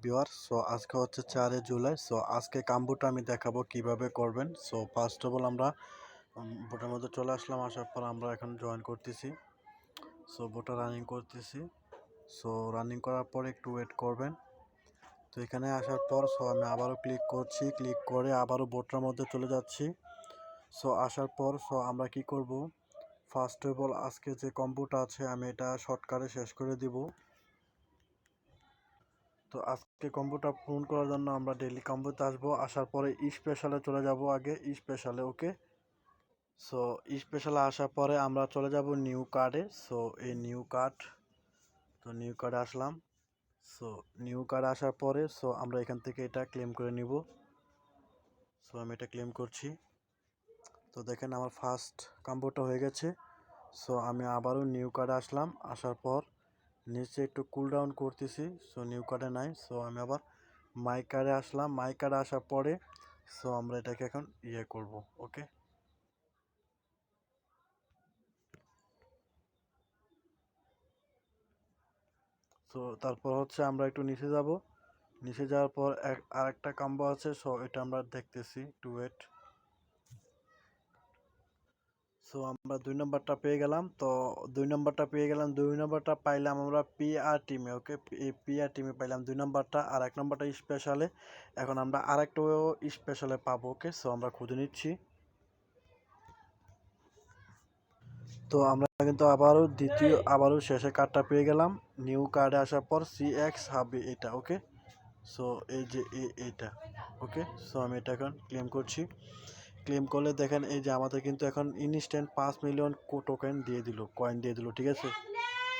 Viewers, so আজকে হচ্ছে 4 July. So আজকে কাম্বুটা আমি দেখাবো কিভাবে করবেন। সো ফার্স্ট অফ অল আমরা বোটের মধ্যে চলে আসলাম। আসার পর আমরা এখন জয়েন করতেছি। সো বোটটা রানিং করতেছি। সো রানিং করার পর একটু ওয়েট করবেন। তো এখানে আসার পর আমি আবারও ক্লিক করছি, ক্লিক করে আবারও বোটটার মধ্যে চলে যাচ্ছি। সো আসার পর আমরা কি করব, ফার্স্ট অফ অল আজকে যে কম্বোটা আছে আমি এটা শর্টকাটে শেষ করে দিব। তো আজকে কম্বোটা পূরণ করার জন্য আমরা ডেইলি কম্বোতে আসবো। আসার পরে স্পেশালে চলে যাব, আগে স্পেশালে। ওকে, সো স্পেশালে আসার পরে আমরা চলে যাব নিউ কার্ডে। সো এই নিউ কার্ড, তো নিউ কার্ডে আসলাম। সো নিউ কার্ডে আসার পরে আমরা এখান থেকে এটা ক্লেম করে নিব। সো আমি এটা ক্লেম করছি। তো দেখেন আমার ফার্স্ট কম্বোটা হয়ে গেছে। সো আমি আবারও নিউ কার্ডে আসলাম। আসার পর নিচে একটু কুল ডাউন করতেছি। সো নিউ কার্ডে নাই। সো আমি আবার মাই কার্ডে আসলাম। মাই কার্ডে আসার পরে আমরা এটাকে এখন করব। ওকে, সো তারপর হচ্ছে আমরা একটু নিচে যাব। নিচে যাওয়ার পর আরেকটা কম্বো আছে। সো এটা আমরা দেখতেছি, টু ওয়েট। সো আমরা 2 নম্বরটা পেয়ে গেলাম। তো 2 নম্বরটা পেয়ে গেলাম, 2 নম্বরটা পাইলাম আমরা পিআর টিমে। ওকে, এই পিআর টিমে পাইলাম 2 নম্বরটা, আর 1 নম্বরটা স্পেশালে। এখন আমরা আরেকটাও স্পেশালে পাবো। ওকে, সো আমরা খুঁজে নিচ্ছি। তো আমরা কিন্তু আবারও শেষে কার্ডটা পেয়ে গেলাম। নিউ কার্ডে আসার পর সিএক্স হাবি এটা। ওকে, সো এই যে এইটা। ওকে, সো আমি এটা এখন ক্লেম করছি। ক্লেম করলে দেখেন এই যে আমাদের কিন্তু এখন ইনস্ট্যান্ট 5 মিলিয়ন টোকেন দিয়ে দিল, কয়েন দিয়ে দিল। ঠিক আছে,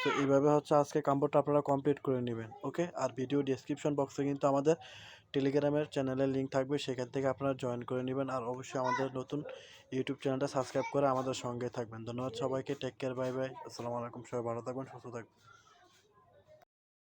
তো এইভাবে হচ্ছে আজকে কাম্বোটা আপনারা কমপ্লিট করে নেবেন। ওকে, আর ভিডিও ডেসক্রিপশন বক্সে কিন্তু আমাদের টেলিগ্রামের চ্যানেলের লিঙ্ক থাকবে, সেখান থেকে আপনারা জয়েন করে নেবেন। আর অবশ্যই আমাদের নতুন ইউটিউব চ্যানেলটা সাবস্ক্রাইব করে আমাদের সঙ্গে থাকবেন। ধন্যবাদ সবাইকে। টেক কেয়ার, বাই বাই, আসসালামু আলাইকুম। সবাই ভালো থাকবেন, সুস্থ থাকবেন।